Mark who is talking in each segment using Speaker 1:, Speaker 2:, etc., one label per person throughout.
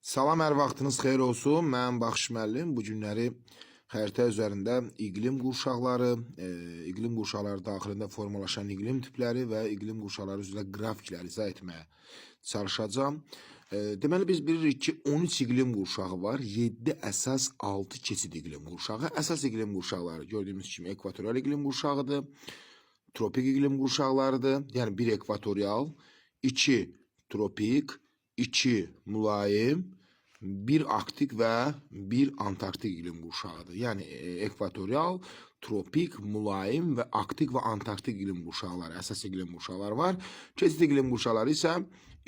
Speaker 1: Salam, hər vaxtınız xeyir olsun. Mən Baxış müəllim. Bu günləri xəritə üzərində iqlim qurşaqları, iqlim qurşaqları daxilində formalaşan iqlim tipləri və iqlim qurşaqları üzrə qrafikləri izah etməyə çalışacağam. Deməli, biz bilirik ki, 13 iqlim qurşağı var, 7 əsas, 6 keçid iqlim qurşağı. Əsas iqlim qurşaqları gördüyümüz kimi ekvatorial iqlim qurşağıdır, tropik iqlim qurşaqlarıdır. Yəni, 1 ekvatorial, 2 tropik, 2 mülayim, 1 arktik və 1 antarktik iqlim qurşağıdır. Yəni ekvatorial, tropik, mülayim və arktik və antarktik iqlim qurşaqları, əsas iqlim qurşaqları var. Keçid iqlim qurşaqları isə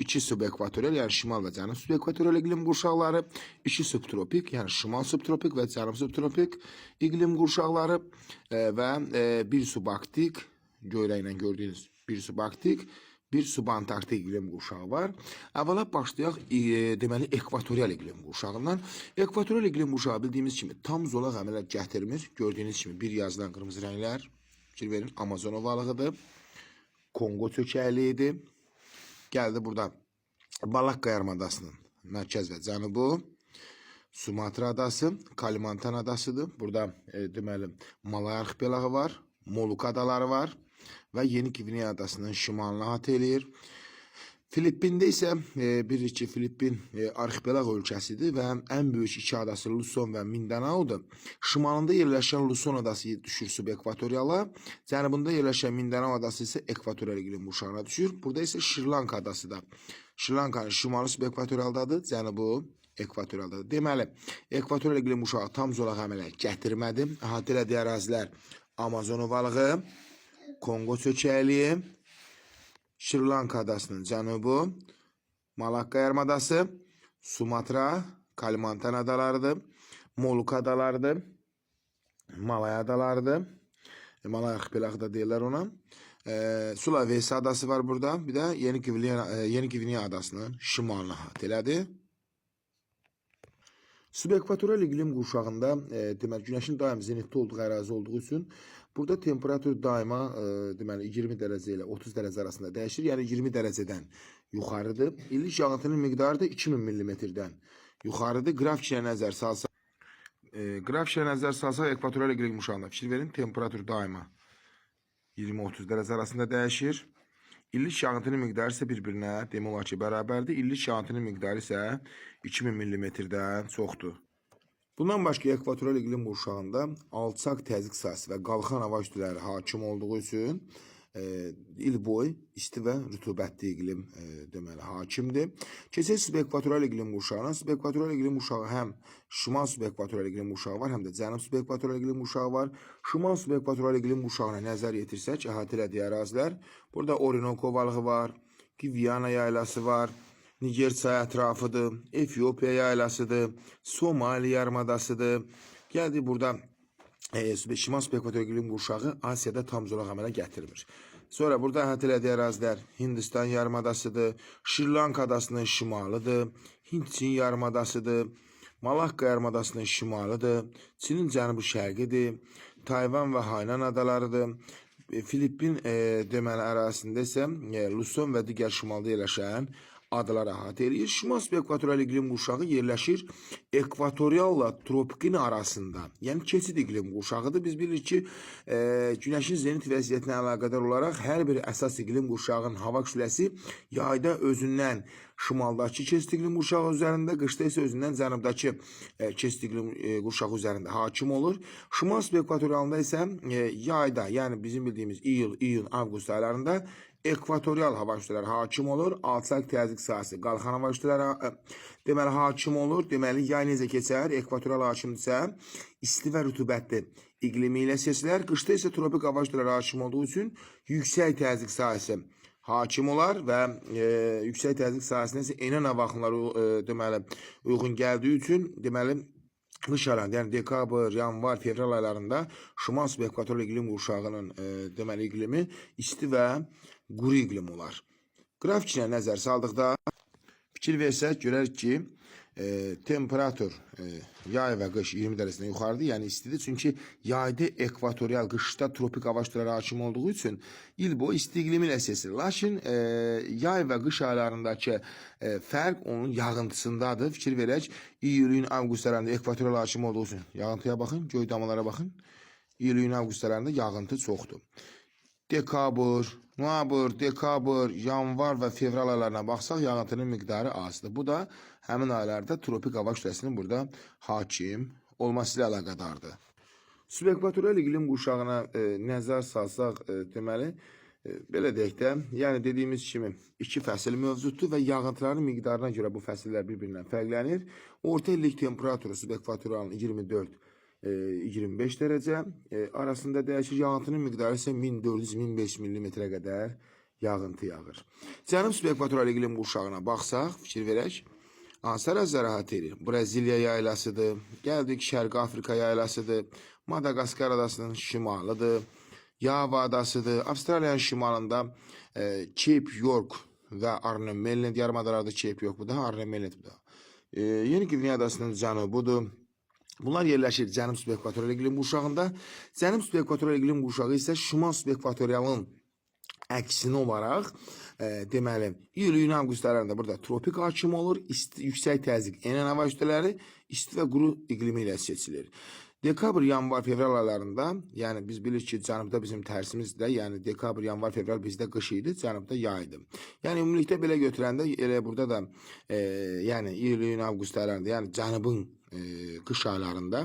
Speaker 1: 2 subekvatorial, yəni şimal və cənub subekvatorial iqlim qurşaqları, 2 subtropik, yəni şimal subtropik və cənub subtropik iqlim qurşaqları və 1 subarktik, göyrəklə gördüyünüz 1 subarktik, bir subantarktik iqlim qurşağı var. Əvvəla başlayaq deməli ekvatorial iqlim qurşağından. Ekvatorial iqlim qurşağı bildiyimiz kimi tam zolaq əmələ gətirmir. Gördüyünüz kimi bir yazılan qırmızı rənglər fikir verin, Amazon ovalığıdır. Kongo çökəkliyidir. Gəldi burada Balakka yarımadasının mərkəz və cənubu, Sumatra adası, Kalimantan adasıdır. Burada deməli Malay arxipelağı var, Moluka adaları var və Yeni Gvineya adasının şimalını əhatə eləyir. Filippində isə bilirik ki, Filippin arxipelaq ölkəsidir və ən böyük iki adası Luzon və Mindanaodur. Şimalında yerləşən Luzon adası düşür subekvatoriala, cənubunda yerləşən Mindanao adası isə ekvatorial iqlim qurşağına düşür. Burada isə Şri-Lanka adası da Şri-Lankanın şimalı subekvatorialdadır, cənubu ekvatorialdadır. Deməli, ekvatorial iqlim qurşağı tam zolaq əmələ gətirmədi. Əhatə elədiyi ərazilər Amazon ovalığı, Kongo çökəkliyi, Şri-Lanka adasının cənubu, Malakka yarımadası, Sumatra, Kalimantan adalarıdır, Moluka adalarıdır, Malay adalarıdır, Malay arxipelağı da deyirlər ona. Sulawesi adası var burada, bir də Yeni Gvineya adasının şimalını əhatə elədi. Subekvatorial iqlim qurşağında deməli günəşin daim zenitdə olduğu ərazi olduğu üçün burada temperatur daima deməli 20 dərəcə ilə 30 dərəcə arasında dəyişir. Yəni 20 dərəcədən yuxarıdır. İllik yağıntının miqdarı da 2000 mm-dən yuxarıdır. Qrafikə nəzər salsaq ekvatorial iqlim qurşağında fikir verin, temperatur daima 20-30 dərəcə arasında dəyişir. İllik yağıntının miqdarı isə bir-birinə demək olar ki, bərabərdir. İllik yağıntının miqdarı isə 2000 mm-dən çoxdur. Bundan başqa ekvatorial iqlim qurşağında alçaq təzyiq sahəsi və qalxan hava kütlələri hakim olduğu üçün il boyu isti və rütubətli iqlim deməli hakimdir. Keçək subekvatorial iqlim qurşağına. Subekvatorial iqlim qurşağı həm şimal subekvatorial iqlim qurşağı var, həm də cənub subekvatorial iqlim qurşağı var. Şimal subekvatorial iqlim qurşağına nəzər yetirsək, əhatə elədiyi ərazilər, burada Orinoco ovalığı var, Guyana yaylası var, Niger çayı ətrafıdır, Efiopiya yaylasıdır, Somali yarımadasıdır. Gəldi burada şimal subekvatorial iqlim qurşağı Asiyada tam zolaq əmələ gətirmir. Sonra burada əhatə elədiyi ərazilər Hindistan yarımadasıdır, Şri-Lanka adasının şimalıdır, Hind-Çin yarımadasıdır, Malakka yarımadasının şimalıdır, Çinin cənubu şərqidir, Tayvan və Hainan adalarıdır. Filippin deməli ərazisində isə Luzon və digər şimalda yerləşən adalar əhatə edir. Şimal subekvatorial iqlim qurşağı yerləşir ekvatorialla tropikin arasında. Yəni keçid iqlim qurşağıdır. Biz bilirik ki, günəşin zenit vəziyyətinə əlaqədar olaraq hər bir əsas iqlim qurşağının hava kütləsi yayda özündən şimaldakı keçid iqlim qurşağı üzərində, qışda isə özündən cənubdakı keçid iqlim qurşağı üzərində hakim olur. Şimal subekvatorialında isə yayda, yəni bizim bildiyimiz iyul, iyun, avqust aylarında ekvatorial hava kütlələri hakim olur. Alçaq təzyiq sahəsi, qalxan hava kütlələri deməli hakim olur. Deməli yay necə keçər? Ekvatorial hakimdirsə isti və rütubətli iqlimi ilə seçilər. Qışda isə tropik hava kütlələri hakim olduğu üçün yüksək təzyiq sahəsi hakim olar və yüksək təzyiq sahəsinə isə enən hava axınları deməli uyğun gəldiyi üçün deməli qış aylarında, yəni dekabr, yanvar, fevral aylarında şimal subekvatorial iqlim qurşağının deməli iqlimi isti və quru iqlim olar. Qrafikinə nəzər saldıqda fikir versək görərik ki, temperatur yay və qış 20 dərəcədən yuxarıdır, yəni istidir. Çünki yayda ekvatorial, qışda tropik hava şüaları hakim olduğu üçün il boyu isti iqlimi ilə seçilir. Lakin yay və qış aylarındakı fərq onun yağıntısındadır. Fikir verək, iyulun, avqust aylarında ekvatorial hakim olduğu üçün yağıntıya baxın, göy damalara baxın. İyulun, avqust aylarında yağıntı çoxdur. Dekabr, noyabr, dekabr, yanvar və fevral aylarına baxsaq, yağıntının miqdarı azdır. Bu da həmin aylarda tropik hava kütləsinin burada hakim olması ilə əlaqədardır. Subekvatorial iqlim qurşağına nəzər salsaq, deməli, belə deyək də, yəni dediyimiz kimi iki fəsil mövcuddur və yağıntıların miqdarına görə bu fəsillər bir-birindən fərqlənir. Orta illik temperaturu subekvatorialın 24-25 dərəcə arasında dəyişir. Yağıntının miqdarı isə 1400-1500 mm-ə qədər yağıntı yağır. Cənub subekvatorial iqlim qurşağına baxsaq, fikir verək, hansı əraziləri əhatə edir? Braziliya yaylasıdır, gəldik Şərqi Afrika yaylasıdır, Madagaskar adasının şimalıdır, Yava adasıdır, Avstraliyanın şimalında Cape York və Arnhem Marland yarımadalarda Cape York bu da, Arnhem Marland bu da. Yeni Qvineya adasının cənubudur. Bunlar yerləşir Cənub subekvatorial iqlim qurşağında. Cənub subekvatorial iqlim qurşağı isə şimal subekvatorialın əksini olaraq, deməli, iyul-iyun avqust aylarında burada tropik hakim olur, yüksək təzyiq enən hava kütlələri isti və quru iqlimi ilə seçilir. Dekabr, yanvar, fevral aylarında, yəni biz bilirik ki, cənubda bizim tərsimizdə, yəni dekabr, yanvar, fevral bizdə qış idi, cənubda yay idi. Yəni ümumilikdə belə götürəndə elə burada da, yəni iyul-iyun avqust aylarında, yəni cənubun qış aylarında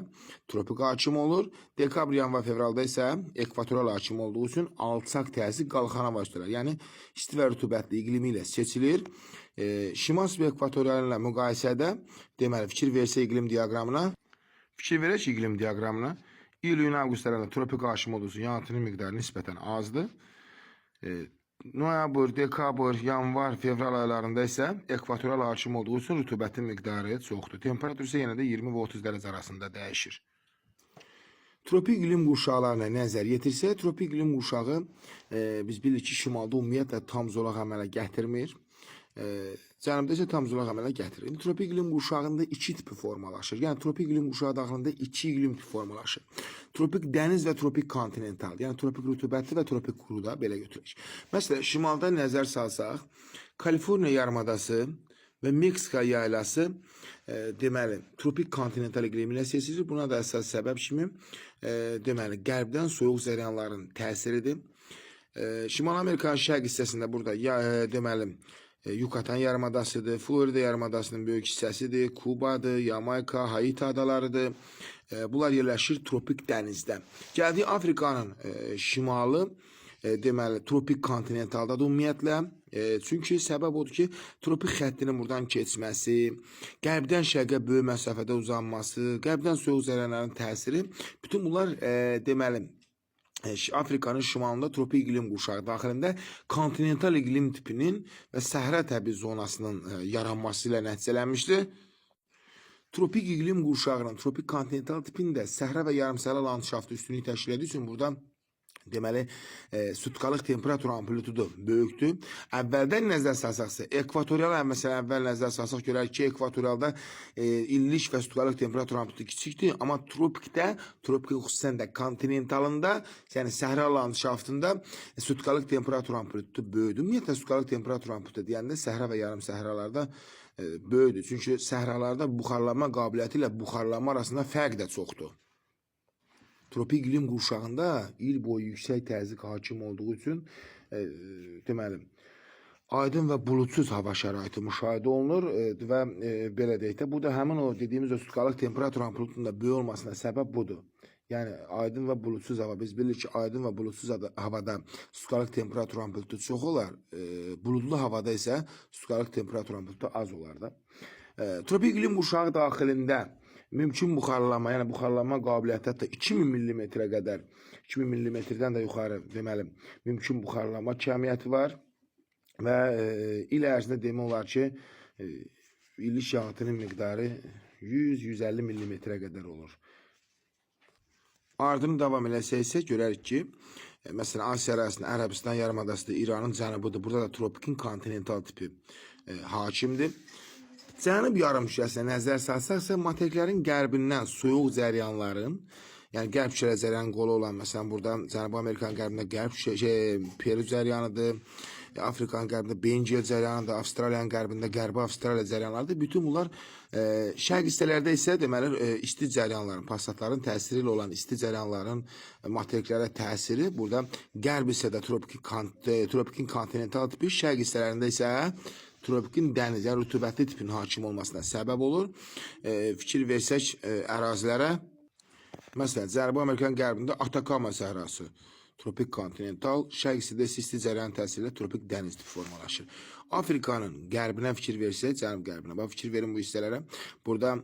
Speaker 1: tropik hakim olur. Dekabr, yanvar, fevralda isə ekvatoral hakim olduğu üçün alçaq təzyiq qalxan hava kütlələri, yəni isti və rütubətli iqlimi ilə seçilir. Şimal subekvatorial ilə müqayisədə, deməli, fikir versə iqlim diaqramına, fikir verək iqlim diaqramına, iyul-iyun avqust aylarında tropik hakim olduğu üçün yağıntının miqdarı nisbətən azdır. Noyabr, dekabr, yanvar, fevral aylarında isə ekvatoral hakim olduğu üçün rütubətin miqdarı çoxdur. Temperatur isə yenə də 20 və 30 dərəcə arasında dəyişir. Tropik iqlim qurşaqlarına nəzər yetirsək, tropik iqlim qurşağı biz bilirik ki, şimalda ümumiyyətlə tam zolaq əmələ gətirmir. Cənubda isə tam zolaq əmələ gətirir. Tropik iqlim qurşağında iki tipi formalaşır. Yəni tropik iqlim qurşağı daxilində iki iqlim tipi formalaşır. Tropik dəniz və tropik kontinental. Yəni tropik rütubətli və tropik quru da belə götürək. Məsələn, şimalda nəzər salsaq, Kaliforniya yarımadası və Meksika yaylası deməli tropik kontinental iqlimi ilə seçilir. Buna da əsas səbəb kimi deməli qərbdən soyuq cərəyanların təsiridir. Şimal Amerikanın şərq hissəsində burada deməli Yucatan yarımadasıdır, Florida yarımadasının böyük hissəsidir, Kubadır, Yamayka, Haiti adalarıdır. Bunlar yerləşir tropik dənizdə. Gəldiyi Afrikanın şimalı deməli tropik kontinentaldadır ümumiyyətlə. Çünki səbəb odur ki, tropik xəttinin buradan keçməsi, qərbdən şərqə böyük məsafədə uzanması, qərbdən soyuq cərəyanların təsiri, bütün bunlar deməli Afrikanın şimalında tropik iqlim qurşağı daxilində kontinental iqlim tipinin və səhra təbii zonasının yaranması ilə nəticələnmişdir. Tropik iqlim qurşağının, tropik kontinental tipində səhra və yarımsəhra landşaftı üstünlük təşkil etdiyi üçün buradan deməli, sutkalıq temperatur amplitudu böyükdür. Əvvəldən nəzər salsaqsa, ekvatorial məsələn, əvvəl nəzər salsaq görək ki, ekvatorialda illik və sutkalıq temperatur amplitudu kiçikdir. Amma tropikdə, tropikin xüsusən də kontinentalında, yəni səhra landşaftında sutkalıq temperatur amplitudu böyüdür. Ümumiyyətlə, sutkalıq temperatur amplitudu deyəndə səhra və yarım səhralarda böyüdür. Çünki səhralarda buxarlanma qabiliyyəti ilə buxarlanma arasında fərq də çoxdur. Tropik iqlim qurşağında il boyu yüksək təzyiq hakim olduğu üçün deməli aydın və bulutsuz hava şəraiti müşahidə olunur və belə deyək də bu da həmin o dediyimiz o sutkalıq temperatur amplitudunun da böyük olmasına səbəb budur. Yəni aydın və bulutsuz hava, biz bilirik ki, aydın və bulutsuz havada sutkalıq temperatur amplitudu çox olar, buludlu havada isə sutkalıq temperatur amplitudu az olar da. Tropik iqlim qurşağı daxilində mümkün buxarlanma, yəni buxarlanma qabiliyyəti hətta 2000 mm-ə qədər, 2000 mm-dən də yuxarı deməli, mümkün buxarlanma kəmiyyəti var və il ərzində demək olar ki, illik yağıntının miqdarı 100-150 mm-ə qədər olur. Ardını davam eləsək görərik ki, məsələn, Asiya ərazisində Ərəbistan yarımadasıdır, İranın cənubudur. Burada da tropikin kontinental tipi hakimdir. Cənub yarımkürəsinə nəzər salsaqsa, materiklərin qərbindən soyuq cəryanların, yəni qərb küçələ cəryanın qolu olan, məsələn, burada Cənubi Amerikanın qərbində qərb Peru cəryanıdır, Afrikanın qərbində Bengiya cəryanıdır, Avstraliyanın qərbində Qərbi Avstraliya cəryanlarıdır. Bütün bunlar şərq hissələrdə isə deməli isti cəryanların, passatların təsiri ilə olan isti cəryanların materiklərə təsiri burada qərb hissədə tropikin kontinental tipi, şərq hissələrində isə tropikin dəniz, yəni rütubətli tipin hakim olmasına səbəb olur. Fikir versək ərazilərə, məsələn, Cənubi Amerikanın qərbində Atakama səhrası, tropik kontinental, şərq hissədə isə isti cəryanın təsiri ilə tropik dəniz tipi formalaşır. Afrikanın qərbinə fikir versək, cənub qərbinə, bax fikir verin bu hissələrə. Burada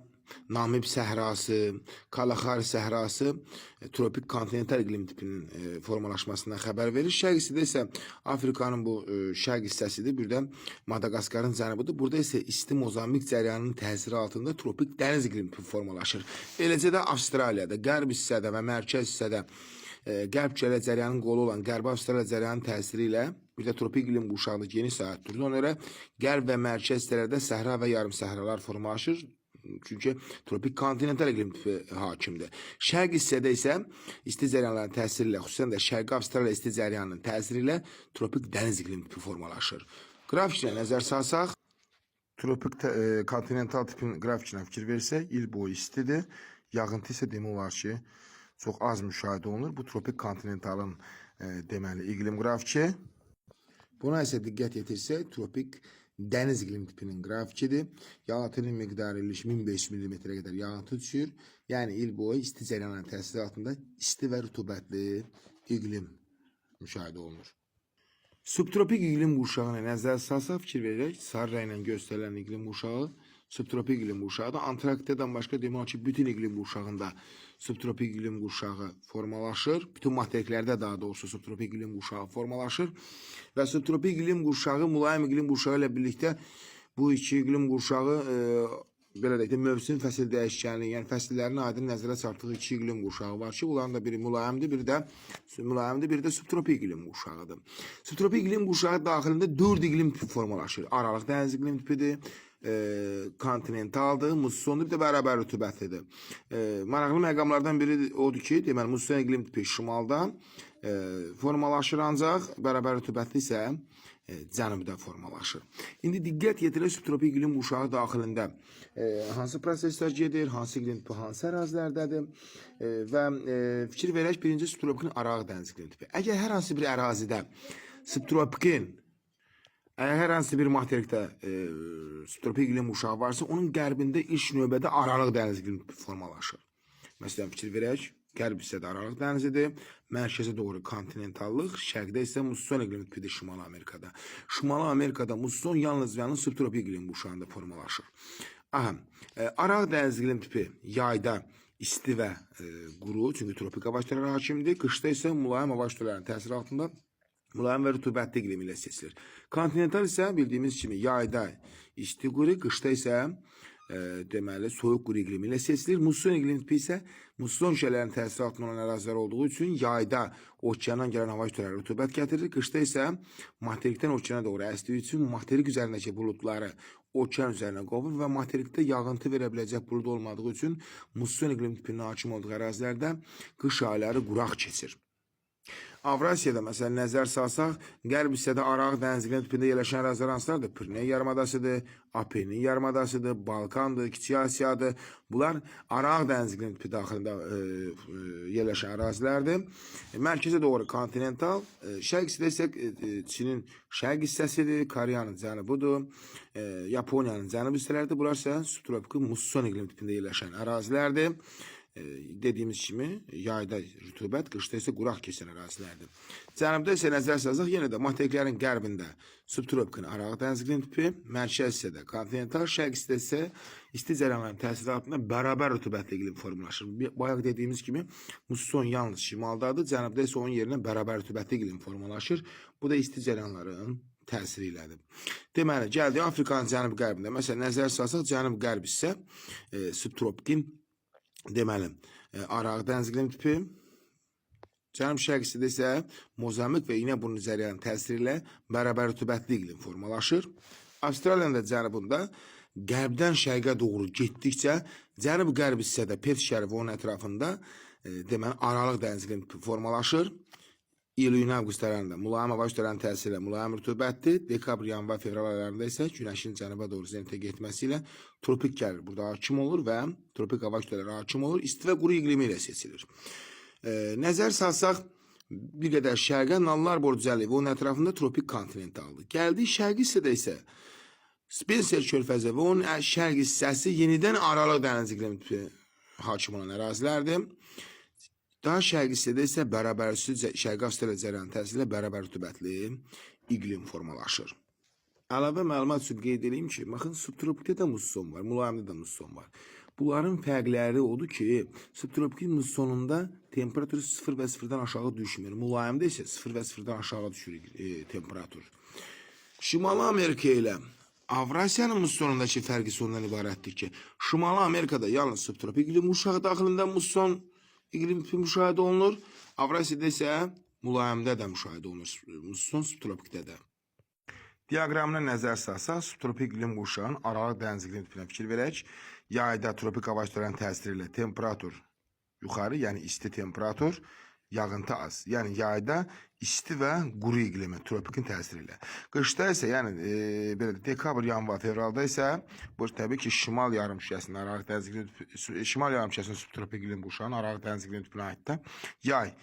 Speaker 1: Namib səhrası, Kalahari səhrası tropik kontinental iqlim tipinin formalaşmasından xəbər verir. Şərq hissədə isə Afrikanın bu şərq hissəsidir. Bir də Madaqaskarın cənubudur. Burada isə isti Mozambik cəryanının təsiri altında tropik dəniz iqlim tipi formalaşır. Eləcə də Avstraliyada, qərb hissədə və mərkəz hissədə qərb küçələ cəryanın qolu olan Qərbi Avstraliya cəryanın təsiri ilə bir də tropik iqlim qurşağında geniş sahət durur. Ona görə qərb və mərkəz hissələrdə səhra və yarım səhralar formalaşır. Çünki tropik kontinental iqlim tipi hakimdir. Şərq hissədə isə isti cəryanların təsiri ilə, xüsusən də Şərqi Avstraliya isti cəryanının təsiri ilə tropik dəniz iqlim tipi formalaşır. Qrafikinə nəzər salsaq, tropik kontinental tipin qrafikinə fikir versək, il boyu istidir. Yağıntı isə demək olar ki, çox az müşahidə olunur. Bu tropik kontinentalın deməli iqlim qrafiki. Buna isə diqqət yetirsək, tropik dəniz iqlim tipinin qrafikidir. Yağıntının miqdarı 1500 mm-ə qədər yağıntı düşür. Yəni il boyu isti cəryanların təsiri altında isti və rütubətli iqlim müşahidə olunur. Subtropik iqlim qurşağına nəzər salsaq fikir verək, sarı rənglə göstərilən iqlim qurşağı subtropik iqlim qurşağıdır. Antarktikadan başqa demək ki, bütün iqlim qurşağında subtropik iqlim qurşağı formalaşır. Bütün materiklərdə daha doğrusu subtropik iqlim qurşağı formalaşır. Və subtropik iqlim qurşağı mülayim iqlim qurşağı ilə birlikdə bu iki iqlim qurşağı belə deyək də mövsüm fəsil dəyişkənliyi, yəni fəsillərin aydın nəzərə çarpdığı iki iqlim qurşağı var ki, bunların da biri mülayimdir, biri də subtropik iqlim qurşağıdır. Subtropik iqlim qurşağı daxilində 4 iqlim tipi formalaşır. Aralıq dəniz iqlim tipidir, kontinentaldır, mussondur, bir də bərabər rütubətlidir. Maraqlı məqamlardan biri odur ki, deməli, musson iqlim tipi şimalda formalaşır, ancaq bərabər rütubətli isə cənubda formalaşır. İndi diqqət yetirək subtropik iqlim qurşağı daxilində hansı proseslər gedir, hansı iqlim tipi hansı ərazilərdədir və fikir verək birinci subtropikin aralıq dəniz iqlim tipi. Əgər hər hansı bir ərazidə subtropikin hər hansı bir materikdə subtropik iqlim qurşağı varsa, onun qərbində ilk növbədə aralıq dəniz iqlim tipi formalaşır. Məsələn, fikir verək, qərb hissədə aralıq dənizidir, mərkəzə doğru kontinentallıq, şərqdə isə musson iqlim tipidir Şimali Amerikada. Şimali Amerikada musson yalnız subtropik iqlim qurşağında formalaşır. Aralıq dəniz iqlim tipi yayda isti və quru, çünki tropik hava kütlələri hakimdir. Qışda isə mülayim hava kütlələrinin təsiri altında mülayim və rütubətli iqlim ilə seçilir. Kontinental isə bildiyimiz kimi yayda isti quru, qışda isə deməli soyuq quru iqlim ilə seçilir. Musson iqlim tipi isə musson şələrinin təsiri altında olan ərazilər olduğu üçün yayda okeandan gələn hava kütlələri rütubət gətirir. Qışda isə materikdən okeana doğru əsdiyi üçün materik üzərindəki buludları okean üzərinə qovur və materikdə yağıntı verə biləcək bulud olmadığı üçün musson iqlim tipinin hakim olduğu ərazilərdə qış ayları quraq keçir. Avrasiyada məsələn nəzər salsaq, qərb hissədə aralıq dəniz iqlim tipində yerləşən ərazilər hansılardır? Pirene yarımadasıdır, Apennin yarımadasıdır, Balkandır, Kiçik Asiyadır. Bunlar aralıq dəniz iqlim tipi daxilində yerləşən ərazilərdir. Mərkəzə doğru kontinental, şərq hissədə isə Çinin şərq hissəsidir, Koreyanın cənubudur, Yaponiyanın cənub hissələridir. Bunlar isə subtropik musson iqlim tipində yerləşən ərazilərdir. Dediyimiz kimi yayda rütubət, qışda isə quraq keçən ərazilərdir. Cənubda isə nəzər salsaq, yenə də materiklərin qərbində subtropikin aralıq dəniz iqlim tipi, mərkəz hissədə kontinental, şərq hissədə isə isti cəryanların təsiri altında bərabər rütubətli iqlim formalaşır. Bayaq dediyimiz kimi musson yalnız şimaldadır, cənubda isə onun yerinə bərabər rütubətli iqlim formalaşır. Bu da isti cəryanların təsiri ilədir. Deməli, gəldik Afrikanın cənub-qərbində. Məsələn, nəzər salsaq, cənub-qərb isə subtropikin deməli, aralıq dəniz iqlim tipi, cənub-şərq hissədə isə Mozambik və İğneburnu cəryanının təsiri ilə bərabər rütubətli iqlim formalaşır. Avstraliyanın da cənubunda qərbdən şərqə doğru getdikcə cənub-qərb hissədə Persiya və onun ətrafında deməli Aralıq dəniz iqlimi formalaşır. İyul-iyun avqust aylarında mülayim hava kütlələrinin təsiri ilə mülayim rütubətli, dekabr, yanvar, fevral aylarında isə günəşin cənuba doğru zenitə getməsi ilə tropik gəlir burada hakim olur və tropik hava kütlələri hakim olur. İsti və quru iqlimi ilə seçilir. Nəzər salsaq, bir qədər şərqə Nallar Borcəli və onun ətrafında tropik kontinentaldır. Gəldiyi şərqi hissədə isə Spencer körfəzi və onun şərq hissəsi yenidən Aralıq dəniz iqlimi hakim olan ərazilərdir. Daha şərq hissədə isə bərabərüstü şərqi Avstraliya cərəyanı təsirilə bərabər rütubətli iqlim formalaşır. Əlavə məlumat üçün qeyd edeyim ki, baxın, subtropikdə də musson var, mülayimdə də musson var. Bunların fərqləri odur ki, subtropik mussonunda temperatur 0 və 0-dan aşağı düşmür. Mülayimdə isə 0 və 0-dan aşağı düşür temperatur. Şimali Amerika ilə Avrasiyanın mussonundakı fərqi ondan ibarətdir ki, Şimali Amerikada yalnız subtropik iqlim qurşağı daxilində musson iqlim tipi müşahidə olunur. Avrasiyada isə mülayimdə də müşahidə olunur. Musson subtropikdə də. Diaqramına nəzər salsaq, subtropik iqlim qurşağının Aralıq dəniz iqlim tipinə fikir verək. Yayda tropik hava kütlələrinin təsiri ilə temperatur yuxarı, yəni isti temperatur, yağıntı az. Yəni yayda isti və quru iqlimi tropikin təsiri ilə. Qışda isə, yəni belə dekabr, yanvar, fevralda isə bu təbii ki, şimal yarımkürəsinin Aralıq dəniz iqlim şimal yarımkürəsinin subtropik iqlim qurşağının Aralıq dəniz iqlim tipinə aiddir. Yay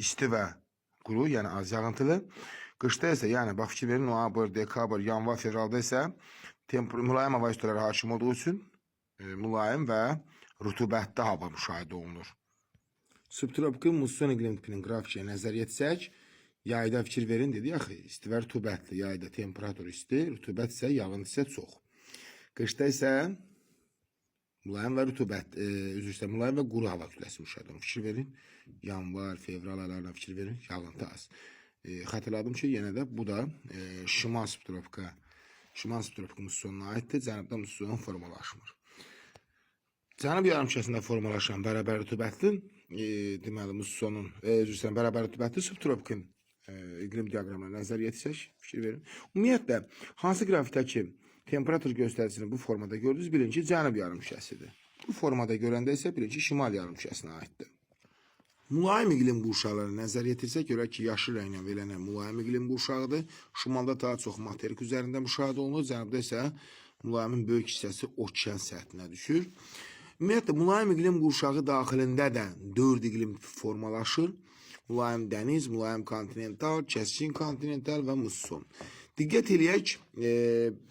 Speaker 1: isti və quru, yəni az yağıntılı. Qışda isə, yəni bax fikir verin, noyabr, dekabr, yanvar, fevralda isə mülayim hava kütlələri hakim olduğu üçün mülayim və rütubətli hava müşahidə olunur. Subtropik musson iqlim tipinin qrafikinə nəzər yetsək, yayda fikir verin dedik axı, isti və rütubətli, yayda temperatur isti, rütubət isə yağıntı isə çox. Qışda isə mülayim və rütubət, mülayim və quru hava kütləsi müşahidə olunur. Fikir verin, yanvar, fevral aylarına fikir verin, yağıntı az. Xatırladım ki, yenə də bu da şimal subtropik mussonuna aiddir, cənubda musson formalaşmır. Cənub yarımkürəsində formalaşan bərabər rütubətli deməli mussonun bərabər rütubətli subtropikin iqlim diaqramına nəzər yetsək, fikir verin. Ümumiyyətlə, hansı qrafikdəki temperatur göstəricisini bu formada gördünüz, bilin ki, cənub yarımkürəsidir. Bu formada görəndə isə bilin ki, şimal yarımkürəsinə aiddir. Mülayim iqlim qurşaqlarına nəzər yetirsək, görək ki, yaşıl rənglə verilən mülayim iqlim qurşağıdır. Şimalda daha çox materik üzərində müşahidə olunur, cənubda isə mülayimin böyük hissəsi okean səthinə düşür. Ümumiyyətlə, mülayim iqlim qurşağı daxilində də 4 iqlim formalaşır. Mülayim dəniz, mülayim kontinental, kəskin kontinental və musson. Diqqət eləyək,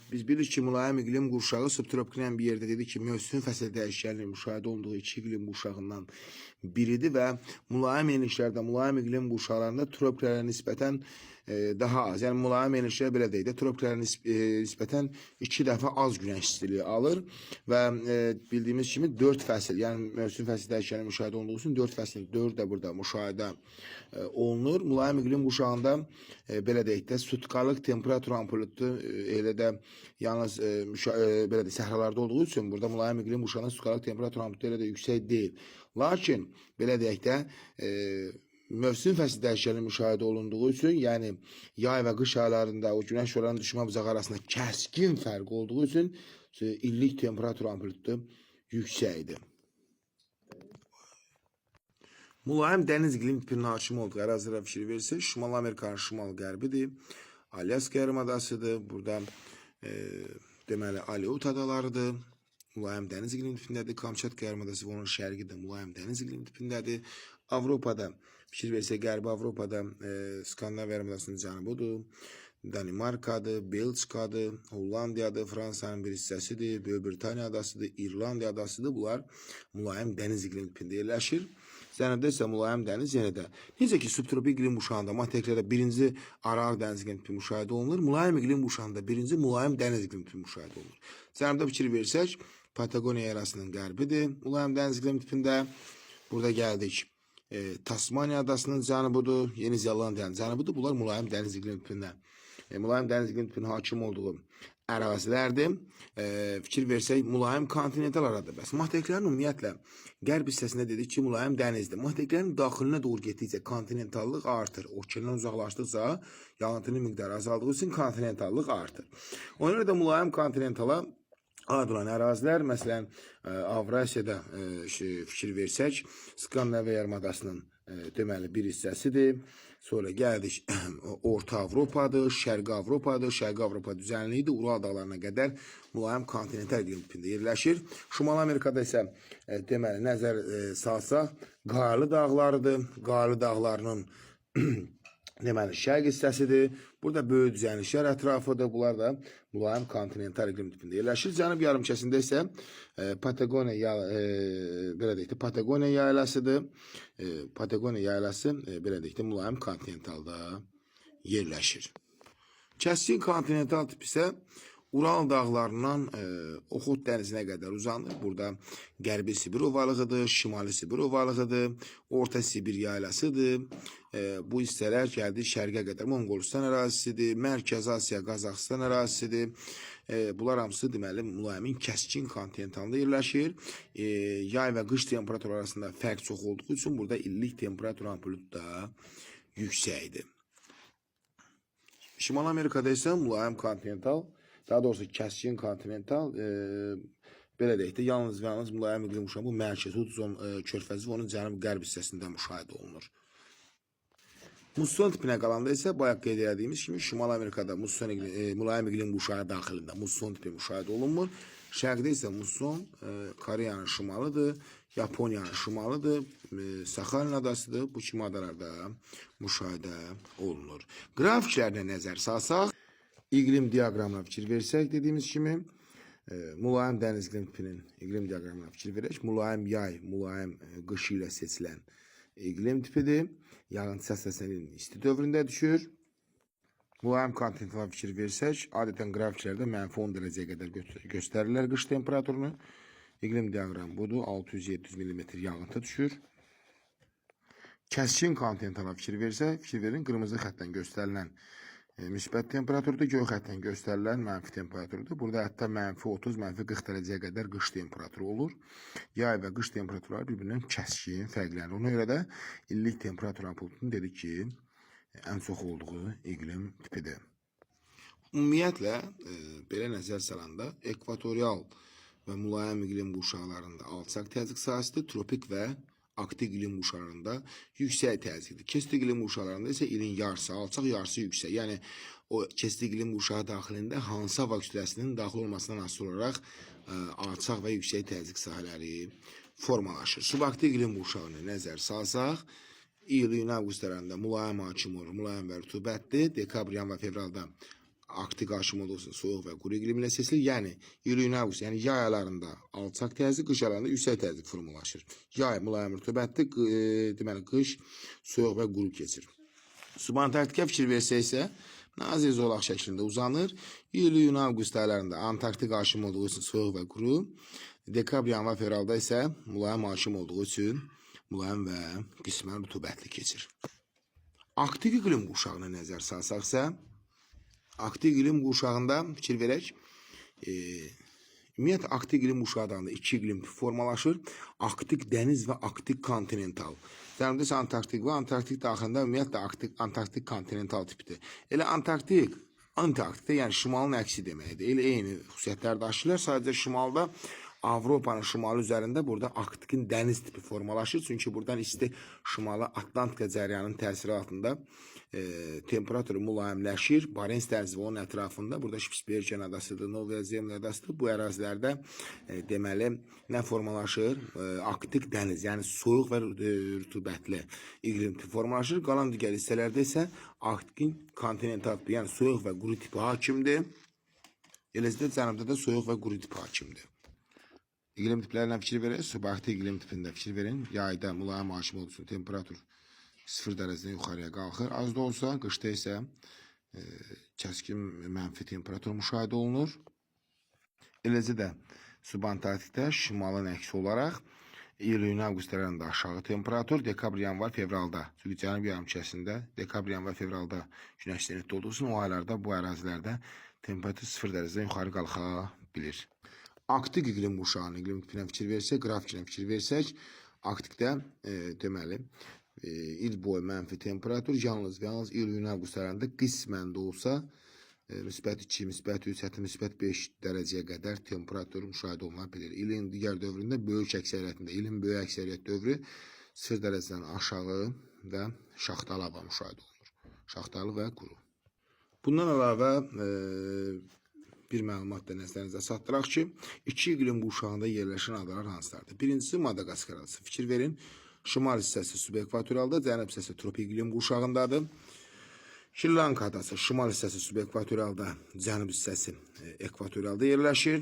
Speaker 1: biz bilirik ki, mülayim iqlim qurşağı subtropiklə bir yerdə dedik ki, mövsüm fəsil dəyişkənliyi müşahidə olunduğu iki iqlim qurşağından biridir və mülayim enişlərdə, mülayim iqlim qurşaqlarında tropiklərə nisbətən daha az. Yəni mülayim enişlər belə deyək də, tropiklərə nisbətən 2 dəfə az günəş istiliyi alır və bildiyimiz kimi 4 fəsil, yəni mövsüm fəsil dəyişkənliyi müşahidə olunduğu üçün 4 fəsil, 4 də burada müşahidə olunur. Mülayim iqlim qurşağında belə deyək də, sutkalıq temperatur amplitudu elə də yalnız belə də səhralarda olduğu üçün burada mülayim iqlim qurşağında sutkalıq temperatur amplitudu elə də yüksək deyil. Lakin belə deyək də mövsüm fəsil dəyişkənliyi müşahidə olunduğu üçün, yəni yay və qış aylarında o günəş şüalarının düşmə bucağı arasında kəskin fərq olduğu üçün illik temperatur amplitudu yüksəkdir. Mülayim dəniz iqlim tipinin hakim olduğu ərazilərə fikir versək, Şimal Amerikanın şimal-qərbidir, Alyaska yarımadasıdır, burada deməli Aleut adalarıdır, mülayim dəniz iqlim tipindədir, Kamçatka yarımadası və onun şərqi də mülayim dəniz iqlim tipindədir. Avropada fikir versək, Qərbi Avropada Skandinav yarımadasının cənubudur, Danimarkadır, Belçikadır, Hollandiyadır, Fransanın bir hissəsidir, Böyük Britaniya adasıdır, İrlandiya adasıdır. Bunlar mülayim dəniz iqlim tipində yerləşir. Cənubda isə mülayim dəniz yenə də. Necə ki, subtropik iqlim qurşağında materiklərdə birinci Aralıq dəniz iqlim tipi müşahidə olunur, mülayim iqlim qurşağında birinci mülayim dəniz iqlim tipi müşahidə olunur. Cənubda fikir versək, Patagoniya yarasının qərbidir, mülayim dəniz iqlim tipində. Burada gəldik. Tasmaniya adasının cənubudur, Yeni Zelandiyanın cənubudur. Bunlar mülayim dəniz iqlim tipində. Mülayim dəniz iqlim tipinin hakim olduğu ərazilərdir. Fikir versək, mülayim kontinental aradır. Bəs materiklərin ümumiyyətlə qərb hissəsində dedik ki, mülayim dənizdir. Materiklərin daxilinə doğru getdikcə kontinentallıq artır. Okeandan uzaqlaşdıqca yağıntının miqdarı azaldığı üçün kontinentallıq artır. Ona görə də mülayim kontinentala adılan ərazilər, məsələn, Avrasiyada fikir versək, Skandinaviya yarımadasının deməli bir hissəsidir. Sonra gəldik Orta Avropadır, Şərqi Avropadır. Şərqi Avropa düzənliyidir. Ural dağlarına qədər mülayim kontinental iqlim tipində yerləşir. Şimali Amerikada isə deməli nəzər salsaq, qarlı dağlarıdır. Qarlı dağlarının deməli şərq hissəsidir. Burada böyük düzənliklər ətrafıdır. Bunlar da mülayim kontinental iqlim tipində yerləşir. Cənub yarımkəsində isə Patagoniya belə deyək də Patagoniya yaylasıdır. Patagoniya yaylası belə deyək də mülayim kontinentalda yerləşir. Kəskin kontinental tip isə Ural dağlarından Oxot dənizinə qədər uzanır. Burada Qərbi Sibir ovalığıdır, Şimali Sibir ovalığıdır, Orta Sibir yaylasıdır. Bu hissələr gəldi şərqə qədər Monqolistan ərazisidir, Mərkəzi Asiya, Qazaxıstan ərazisidir. Bunlar hamısı deməli mülayimin kəskin kontinentalında yerləşir. Yay və qış temperatur arasında fərq çox olduğu üçün burada illik temperatur amplitudu da yüksəkdir. Şimali Amerikada isə mülayim kontinental, daha doğrusu kəskin kontinental, belə deyək də, yalnız və yalnız mülayim iqlim qurşağı bu mərkəzi Hudson körfəzi və onun cənub-qərb hissəsində müşahidə olunur. Musson tipinə qalanda isə bayaq qeyd etdiyimiz kimi Şimali Amerikada mülayim iqlim qurşağı daxilində musson tipi müşahidə olunmur. Şərqdə isə musson Koreyanın şimalıdır, Yaponiyanın şimalıdır, Saxalin adasıdır. Bu kimi adalarda müşahidə olunur. Qrafiklərinə nəzər salsaq, iqlim diaqramına fikir versək, dediyimiz kimi, mülayim dəniz iqlim tipinin iqlim diaqramına fikir verək. Mülayim yay, mülayim qış ilə seçilən iqlim tipidir. Yağıntı səsəsinin isti dövründə düşür. Mülayim kontinentala fikir versək, adətən qrafiklərdə -10 dərəcəyə qədər göstərirlər qış temperaturunu. İqlim diaqramı budur, 600-700 mm yağıntı düşür. Kəskin kontinentala fikir versək, fikir verin, qırmızı xətdən göstərilən müsbət temperaturdur, göy xətdən göstərilən mənfi temperaturdur. Burada hətta -30, -40 dərəcəyə qədər qış temperaturu olur. Yay və qış temperaturları bir-birindən kəskin, fərqlənir. Ona görə də illik temperatur amplitudunu dedik ki, ən çox olduğu iqlim tipidir. Ümumiyyətlə, belə nəzər salanda, ekvatorial və mülayim iqlim qurşaqlarında alçaq təzyiq sahəsidir, tropik və aktiv iqlim qurşaqlarında yüksək təzyiqdir. Kəskin iqlim qurşaqlarında isə ilin yarısı alçaq, yarısı yüksək. Yəni, o kəskin iqlim qurşağı daxilində hansı hava kütləsinin daxil olmasından asılı olaraq alçaq və yüksək təzyiq sahələri formalaşır. Subaktiv iqlim qurşağına nəzər salsaq, iyul-iyun avqust aylarında mülayim hakim olur, mülayim və rütubətli, dekabr, yan və fevralda aktiv hakim olursa soyuq və quru iqlim ilə seçilir. Yəni, iyul-iyun avqust, yəni yay aylarında alçaq təzyiq, qış aylarında yüksək təzyiq formalaşır. Yay mülayim rütubətli, deməli qış soyuq və quru keçir. Subantarktika fikir versək isə, nazik zolaq şəklində uzanır. İyul-iyun avqust aylarında Antarktik hakim olduğu üçün soyuq və quru, dekabr, yan və fevralda isə mülayim hakim olduğu üçün mülayim və qismən rütubətli keçir. Aktiv iqlim qurşağına nəzər salsaq isə, aktiv iqlim qurşağında fikir verək, ümumiyyətlə, aktiv iqlim qurşağında iki iqlim formalaşır. Arktik dəniz və arktik kontinental. Cənubda isə Antarktik və Antarktik daxilində ümumiyyətlə Antarktik kontinental tipdir. Elə Antarktikdə, yəni şimalın əksi deməkdir. Elə eyni xüsusiyyətlər daşıyırlar. Sadəcə şimalda Avropanın şimalı üzərində burada Arktikin dəniz tipi formalaşır. Çünki buradan isti şimalı Atlantika cəryanının təsiri altında temperaturu mülayimləşir. Barents dənizi və onun ətrafında, burada Spitsbergen adasıdır, Novaya Zemlya adasıdır. Bu ərazilərdə deməli nə formalaşır? Arktik dəniz, yəni soyuq və rütubətli iqlim tipi formalaşır. Qalan digər hissələrdə isə Arktikin kontinental tipi, yəni soyuq və quru tipi hakimdir. Eləcə də cənubda da soyuq və quru tipi hakimdir. İqlim tiplərinə fikir verək, subaktiv iqlim tipində fikir verin. Yayda mülayim hakim olduğu üçün temperatur 0 dərəcədən yuxarıya qalxır. Az da olsa, qışda isə kəskin mənfi temperatur müşahidə olunur. Eləcə də subantarktikdə şimalın əksi olaraq iyul-iyun avqust aylarında aşağı temperatur, dekabr, yanvar, fevralda, çünki cənub yarımkəsində dekabr, yanvar, fevralda günəş zenitdə olduğu üçün o aylarda bu ərazilərdə temperatur 0 dərəcədən yuxarı qalxa bilir. Arktik iqlim qurşağının iqlim tipinə fikir versək, qrafikinə fikir versək, Arktikdə deməli il boyu mənfi temperatur yalnız və yalnız iyul-iyun avqust aylarında qismən də olsa müsbət 2, müsbət 3, hətta müsbət 5 dərəcəyə qədər temperatur müşahidə oluna bilir. İlin digər dövründə böyük əksəriyyətində, ilin böyük əksəriyyət dövrü 0 dərəcədən aşağı və şaxtalı hava müşahidə olunur. Şaxtalı və quru. Bundan əlavə bir məlumat da nəzərinizə çatdıraq ki, iki iqlim qurşağında yerləşən adalar hansılardır? Birincisi Madagaskar adası. Fikir verin, şimal hissəsi subekvatorialda, cənub hissəsi tropik iqlim qurşağındadır. Şri-Lanka adası şimal hissəsi subekvatorialda, cənub hissəsi ekvatorialda yerləşir.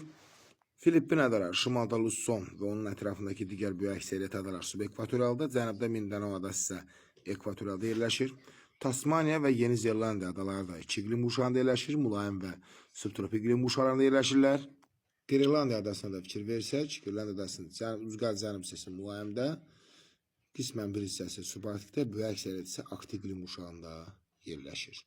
Speaker 1: Filippin adaları şimalda Luzon və onun ətrafındakı digər böyük əksəriyyət adalar subekvatorialda, cənubda Mindanao adası isə ekvatorialda yerləşir. Tasmaniya və Yeni Zelandiya adaları da iki iqlim qurşağında yerləşir, mülayim və subtropik iqlim qurşaqlarında yerləşirlər. Grenlandiya adasına da fikir versək, Grenlandiya adasının uzqar cənub hissəsi mülayimdə, qismən bir hissəsi subarktikdə, böyük əksəriyyət isə arktik iqlim qurşağında yerləşir.